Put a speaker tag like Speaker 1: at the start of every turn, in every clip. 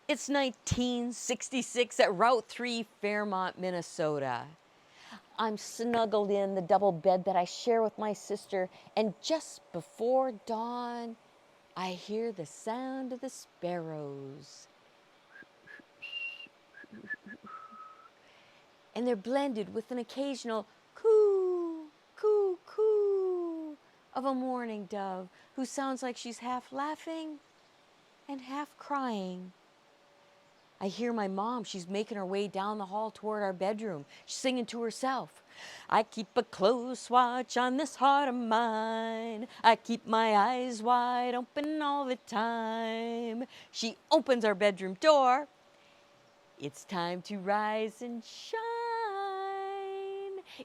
Speaker 1: It's 1966 at Route 3, Fairmont, Minnesota. I'm snuggled in the double bed that I share with my sister, and just before dawn, I hear the sound of the sparrows. And they're blended with an occasional coo, coo, coo of a mourning dove who sounds like she's half laughing and half crying. I hear my mom. She's making her way down the hall toward our bedroom. She's singing to herself. I keep a close watch on this heart of mine. I keep my eyes wide open all the time. She opens our bedroom door. It's time to rise and shine.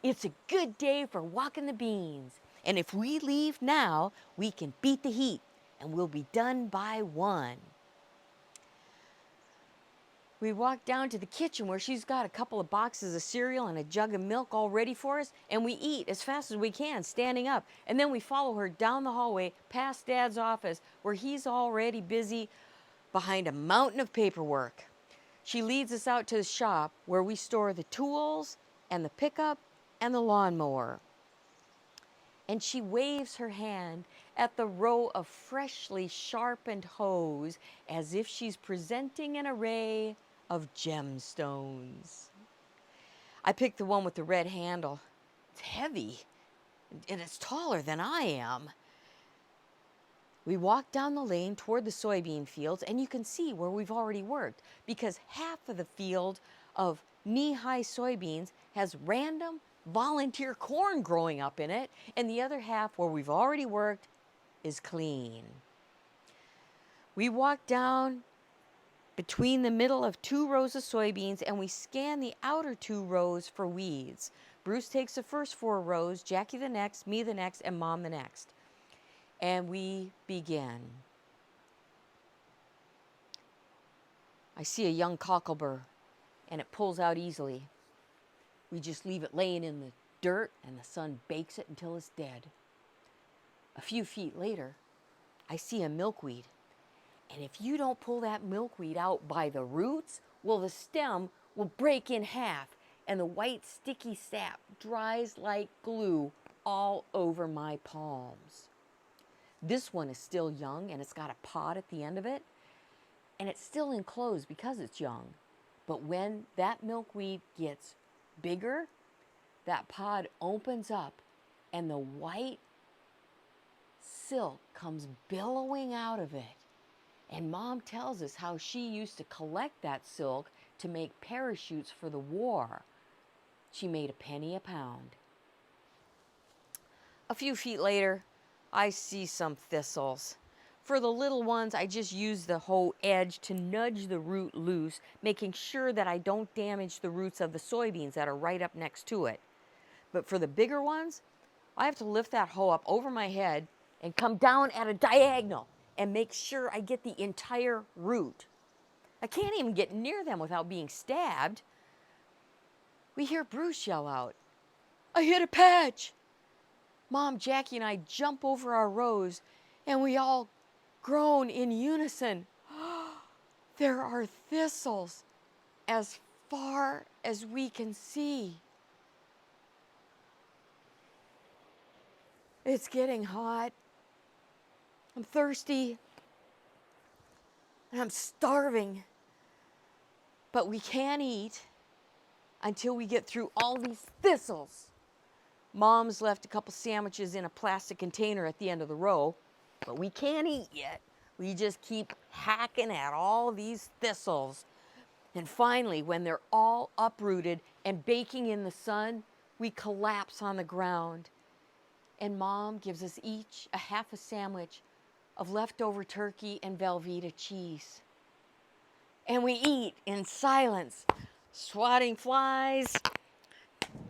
Speaker 1: It's a good day for walking the beans. And if we leave now, we can beat the heat and we'll be done by 1. We walk down to the kitchen where she's got a couple of boxes of cereal and a jug of milk all ready for us, and we eat as fast as we can, standing up. And then we follow her down the hallway past Dad's office where he's already busy behind a mountain of paperwork. She leads us out to the shop where we store the tools and the pickup and the lawnmower. And she waves her hand at the row of freshly sharpened hoes as if she's presenting an array of gemstones. I picked the one with the red handle. It's heavy, and it's taller than I am. We walk down the lane toward the soybean fields, and you can see where we've already worked, because half of the field of knee-high soybeans has random volunteer corn growing up in it, and the other half where we've already worked is clean. We walk down between the middle of 2 rows of soybeans, and we scan the outer 2 rows for weeds. Bruce takes the first 4 rows, Jackie the next, me the next, and Mom the next. And we begin. I see a young cocklebur, and it pulls out easily. We just leave it laying in the dirt, and the sun bakes it until it's dead. A few feet later, I see a milkweed. And if you don't pull that milkweed out by the roots, well, the stem will break in half, and the white sticky sap dries like glue all over my palms. This one is still young, and it's got a pod at the end of it, and it's still enclosed because it's young. But when that milkweed gets bigger, that pod opens up, and the white silk comes billowing out of it. And Mom tells us how she used to collect that silk to make parachutes for the war. She made a penny a pound. A few feet later, I see some thistles. For the little ones, I just use the hoe edge to nudge the root loose, making sure that I don't damage the roots of the soybeans that are right up next to it. But for the bigger ones, I have to lift that hoe up over my head and come down at a diagonal and make sure I get the entire root. I can't even get near them without being stabbed. We hear Bruce yell out, "I hit a patch!" Mom, Jackie, and I jump over our rows, and we all groan in unison. There are thistles as far as we can see. It's getting hot. I'm thirsty. And I'm starving. But we can't eat until we get through all these thistles. Mom's left a couple sandwiches in a plastic container at the end of the row, but we can't eat yet. We just keep hacking at all these thistles. And finally, when they're all uprooted and baking in the sun, we collapse on the ground. And Mom gives us each a half a sandwich of leftover turkey and Velveeta cheese. And we eat in silence, swatting flies,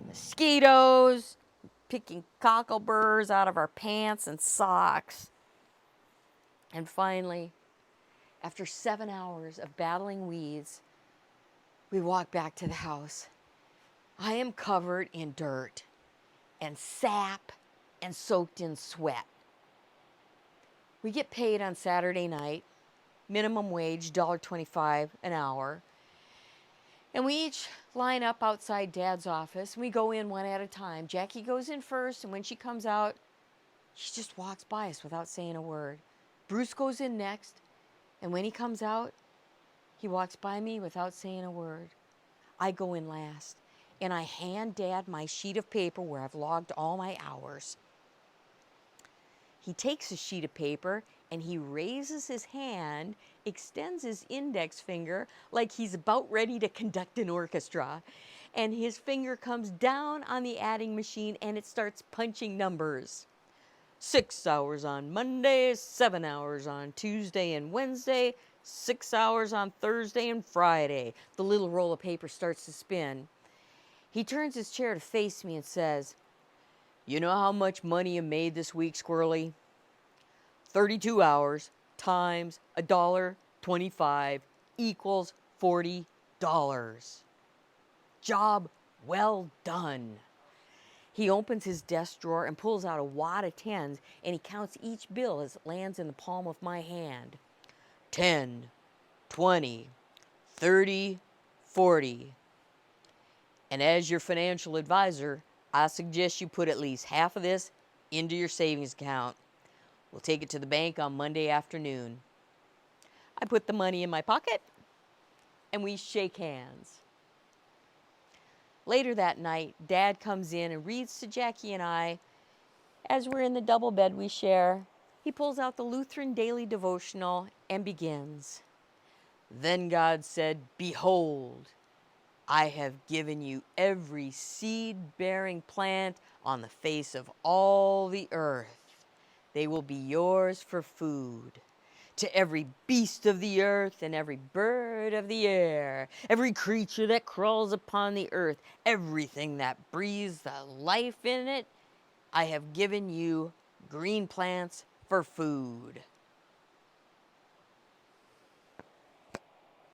Speaker 1: mosquitoes, picking cockleburs out of our pants and socks. And finally, after 7 hours of battling weeds, we walk back to the house. I am covered in dirt and sap and soaked in sweat. We get paid on Saturday night. minimum wage, $1.25 an hour. And we each line up outside Dad's office. And we go in one at a time. Jackie goes in first, and when she comes out, she just walks by us without saying a word. Bruce goes in next, and when he comes out, he walks by me without saying a word. I go in last, and I hand Dad my sheet of paper where I've logged all my hours. He takes a sheet of paper and he raises his hand, extends his index finger like he's about ready to conduct an orchestra. And his finger comes down on the adding machine and it starts punching numbers. 6 hours on Monday, 7 hours on Tuesday and Wednesday, 6 hours on Thursday and Friday. The little roll of paper starts to spin. He turns his chair to face me and says, "You know how much money you made this week, Squirrely? 32 hours times $1.25 equals $40. Job well done." He opens his desk drawer and pulls out a wad of tens, and he counts each bill as it lands in the palm of my hand. 10, 20, 30, 40. And as your financial advisor, I suggest you put at least half of this into your savings account. We'll take it to the bank on Monday afternoon. I put the money in my pocket, and we shake hands. Later that night, Dad comes in and reads to Jackie and I. As we're in the double bed we share, he pulls out the Lutheran Daily Devotional and begins. "Then God said, Behold, I have given you every seed-bearing plant on the face of all the earth. They will be yours for food. To every beast of the earth and every bird of the air, every creature that crawls upon the earth, everything that breathes the life in it, I have given you green plants for food."